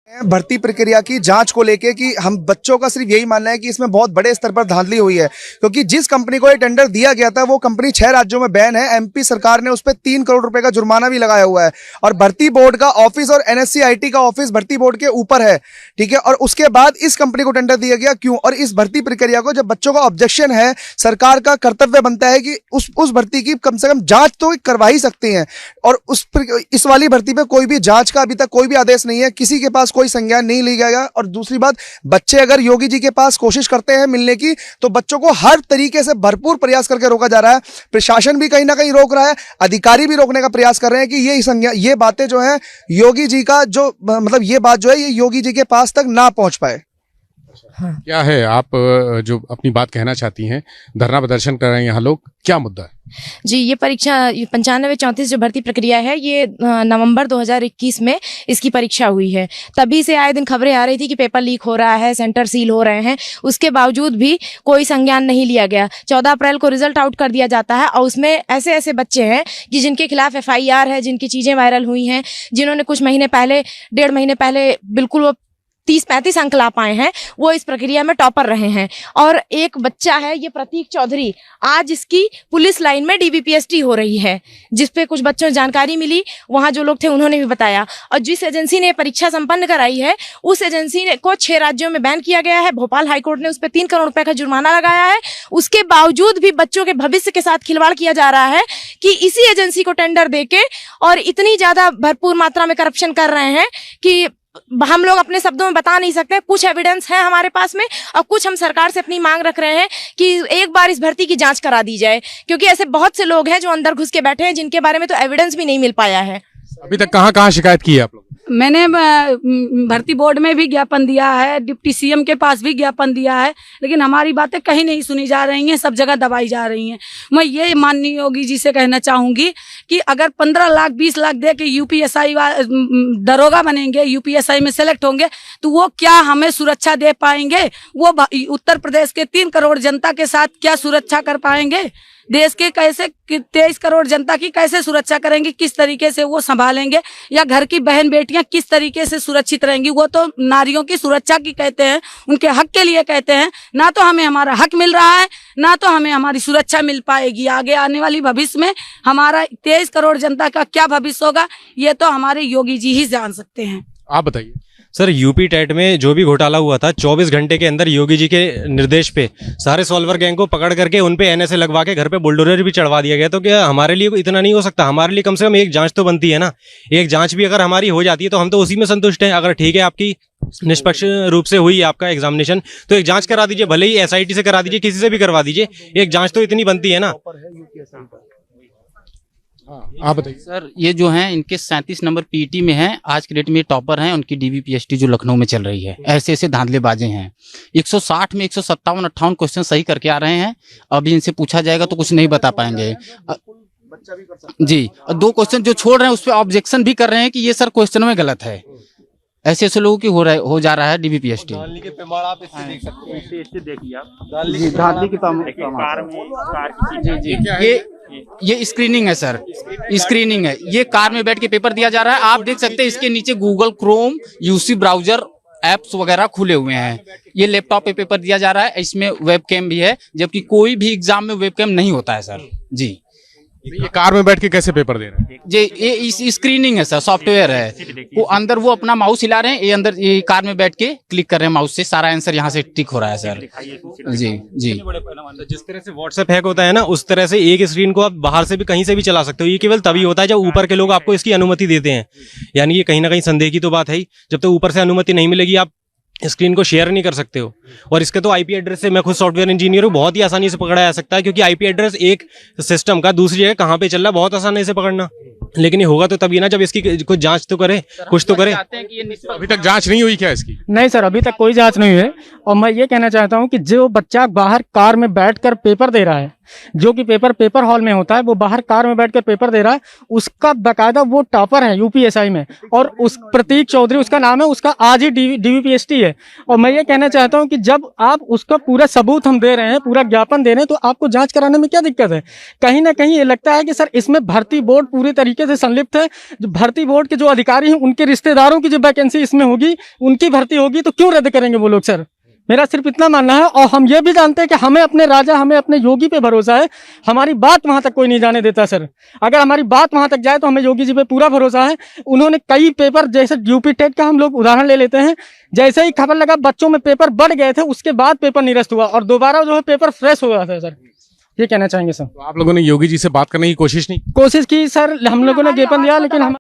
भर्ती प्रक्रिया की जांच को लेके कि हम बच्चों का सिर्फ यही मानना है कि इसमें बहुत बड़े स्तर पर धांधली हुई है, क्योंकि जिस कंपनी को ये टेंडर दिया गया था वो कंपनी 6 राज्यों में बैन है। एमपी सरकार ने उस पर 3 करोड़ रुपए का जुर्माना भी लगाया हुआ है और भर्ती बोर्ड का ऑफिस और NSC-IT का ऑफिस भर्ती बोर्ड के ऊपर है, ठीक है। और उसके बाद इस कंपनी को टेंडर दिया गया क्यों? और इस भर्ती प्रक्रिया को जब बच्चों का ऑब्जेक्शन है, सरकार का कर्तव्य बनता है कि उस भर्ती की कम से कम जांच तो करवा ही सकते हैं। और इस वाली भर्ती पे कोई भी जांच का अभी तक कोई भी आदेश नहीं है, किसी के पास कोई संज्ञान नहीं ली गया। और दूसरी बात, बच्चे अगर योगी जी के पास कोशिश करते हैं मिलने की, तो बच्चों को हर तरीके से भरपूर प्रयास करके रोका जा रहा है। प्रशासन भी कहीं ना कहीं रोक रहा है, अधिकारी भी रोकने का प्रयास कर रहे हैं कि ये बातें जो है योगी जी का जो मतलब ये बात जो है ये योगी जी के पास तक ना पहुंच पाए। हाँ। क्या है आप जो अपनी बात कहना चाहती हैं, धरना प्रदर्शन कर रहे हैं यहाँ लोग, क्या मुद्दा है? जी, ये परीक्षा 95-34 जो भर्ती प्रक्रिया है ये नवंबर 2021 में इसकी परीक्षा हुई है। तभी से आए दिन खबरें आ रही थी कि पेपर लीक हो रहा है, सेंटर सील हो रहे हैं, उसके बावजूद भी कोई संज्ञान नहीं लिया गया। 14 अप्रैल को रिजल्ट आउट कर दिया जाता है और उसमें ऐसे ऐसे बच्चे हैं कि जिनके खिलाफ FIR है, जिनकी चीजें वायरल हुई हैं, जिन्होंने कुछ महीने पहले 1.5 महीने पहले बिल्कुल वो 30-35 अंक ला पाए हैं, वो इस प्रक्रिया में टॉपर रहे हैं। और एक बच्चा है ये प्रतीक चौधरी, आज इसकी पुलिस लाइन में DBPST हो रही है, जिसपे कुछ बच्चों को जानकारी मिली, वहां जो लोग थे उन्होंने भी बताया। और जिस एजेंसी ने परीक्षा संपन्न कराई है उस एजेंसी को 6 राज्यों में बैन किया गया है। भोपाल हाईकोर्ट ने उस पर 3 करोड़ रुपए का जुर्माना लगाया है। उसके बावजूद भी बच्चों के भविष्य के साथ खिलवाड़ किया जा रहा है कि इसी एजेंसी को टेंडर देके और इतनी ज्यादा भरपूर मात्रा में करप्शन कर रहे हैं कि हम लोग अपने शब्दों में बता नहीं सकते। कुछ एविडेंस है हमारे पास में और कुछ हम सरकार से अपनी मांग रख रहे हैं कि एक बार इस भर्ती की जांच करा दी जाए, क्योंकि ऐसे बहुत से लोग हैं जो अंदर घुस के बैठे हैं जिनके बारे में तो एविडेंस भी नहीं मिल पाया है। अभी तक कहाँ शिकायत की है आप लोग? मैंने भर्ती बोर्ड में भी ज्ञापन दिया है, डिप्टी CM के पास भी ज्ञापन दिया है, लेकिन हमारी बातें कहीं नहीं सुनी जा रही हैं, सब जगह दबाई जा रही हैं। मैं ये माननीय योगी जी से कहना चाहूंगी कि अगर 15 लाख 20 लाख दे के UPSI दरोगा बनेंगे, UPSI में सेलेक्ट होंगे, तो वो क्या हमें सुरक्षा दे पाएंगे? वो उत्तर प्रदेश के 3 करोड़ जनता के साथ क्या सुरक्षा कर पाएंगे? देश के कैसे 23 करोड़ जनता की कैसे सुरक्षा करेंगे? किस तरीके से वो संभालेंगे? या घर की बहन बेटियां किस तरीके से सुरक्षित रहेंगी? वो तो नारियों की सुरक्षा की कहते हैं, उनके हक के लिए कहते हैं। ना तो हमें हमारा हक मिल रहा है, ना तो हमें हमारी सुरक्षा मिल पाएगी। आगे आने वाली भविष्य में हमारा 23 करोड़ जनता का क्या भविष्य होगा, ये तो हमारे योगी जी ही जान सकते हैं। आप बताइए सर। यूपी टेट में जो भी घोटाला हुआ था, 24 घंटे के अंदर योगी जी के निर्देश पे सारे सॉल्वर गैंग को पकड़ करके उन पे NSA लगवा के घर पे बुलडोजर भी चढ़वा दिया गया। तो क्या हमारे लिए इतना नहीं हो सकता? हमारे लिए कम से कम एक जांच तो बनती है ना। एक जांच भी अगर हमारी हो जाती है तो हम तो उसी में संतुष्ट हैं। अगर ठीक है आपकी निष्पक्ष रूप से हुई आपका एग्जामिनेशन, तो एक जांच करा दीजिए, भले ही SIT से करा दीजिए, किसी से भी करवा दीजिए, एक जांच तो इतनी बनती है ना। आप बताइए सर। ये जो हैं इनके 37 नंबर PET में हैं, आज के डेट में टॉपर हैं। उनकी DBPST जो लखनऊ में चल रही है, ऐसे ऐसे धांधलेबाजे हैं। 160 में 157-58 क्वेश्चन सही करके आ रहे हैं। अभी इनसे पूछा जाएगा तो कुछ नहीं बता पाएंगे जी। 2 क्वेश्चन जो छोड़ रहे हैं उस पर ऑब्जेक्शन भी कर रहे हैं कि ये सर क्वेश्चन में गलत है। ऐसे ऐसे लोगों की हो जा रहा है DBPST। ये स्क्रीनिंग है सर, स्क्रीनिंग है। ये कार में बैठ के पेपर दिया जा रहा है। आप देख सकते हैं इसके नीचे Google Chrome, UC browser apps वगैरह खुले हुए हैं। ये लैपटॉप पे पेपर दिया जा रहा है, इसमें वेबकैम भी है, जबकि कोई भी एग्जाम में वेबकैम नहीं होता है सर जी। ये कार में बैठ के कैसे पेपर दे रहे हैं? जी, ये स्क्रीनिंग है सर, सॉफ्टवेयर है। वो अंदर वो अपना माउस हिला रहे हैं, ये अंदर ये कार में बैठ के क्लिक कर रहे हैं माउस से, सारा आंसर यहाँ से टिक हो रहा है सर जी जी। जिस तरह से WhatsApp हैक होता है ना, उस तरह से एक स्क्रीन को आप बाहर से भी कहीं से भी चला सकते हो। ये केवल तभी होता है जब ऊपर के लोग आपको इसकी अनुमति देते हैं। यानी ये कहीं ना कहीं संदेह की तो बात है ही। जब तक ऊपर से अनुमति नहीं मिलेगी आप स्क्रीन को शेयर नहीं कर सकते हो। और इसके तो IP एड्रेस से, मैं खुद सॉफ्टवेयर इंजीनियर हूँ, बहुत ही आसानी से पकड़ा जा सकता है, क्योंकि IP एड्रेस एक सिस्टम का दूसरी जगह कहाँ पे चल रहा है बहुत आसानी से पकड़ना। लेकिन ये होगा तो तभी ना जब इसकी कुछ जांच तो करे, कुछ तो करे। अभी तक जांच नहीं हुई क्या इसकी? नहीं सर, अभी तक कोई जांच नहीं हुई है। और मैं ये कहना चाहता हूँ कि जो बच्चा बाहर कार में बैठकर पेपर दे रहा है, जो कि पेपर हॉल में होता है, वो बाहर कार में बैठकर पेपर दे रहा है, उसका बाकायदा वो टॉपर है यूपीएसआई में, और उस प्रतीक चौधरी उसका नाम है, उसका आज ही डीवीपीएसटी है। और मैं ये कहना चाहता हूँ कि जब आप उसका पूरा सबूत हम दे रहे हैं, पूरा ज्ञापन दे रहे हैं, तो आपको जांच कराने में क्या दिक्कत है? कहीं ना कहीं ये लगता है कि सर इसमें भर्ती बोर्ड पूरी तरीके से संलिप्त है। जो भर्ती बोर्ड के जो अधिकारी हैं, उनके रिश्तेदारों की जो वैकेंसी इसमें होगी, उनकी भर्ती होगी, तो क्यों रद्द करेंगे वो लोग? सर मेरा सिर्फ इतना मानना है। और हम ये भी जानते हैं कि हमें अपने राजा, हमें अपने योगी पे भरोसा है, हमारी बात वहां तक कोई नहीं जाने देता सर। अगर हमारी बात वहां तक जाए तो हमें योगी जी पे पूरा भरोसा है। उन्होंने कई पेपर, जैसे यूपी टेट का हम लोग उदाहरण ले लेते हैं, जैसे ही खबर लगा बच्चों में पेपर बढ़ गए थे, उसके बाद पेपर निरस्त हुआ और दोबारा जो है पेपर फ्रेश हुआ था सर। ये कहना चाहेंगे सर। तो आप लोगों ने योगी जी से बात करने की कोशिश नहीं? कोशिश की सर, हम लोगों ने ज्ञापन दिया, लेकिन हम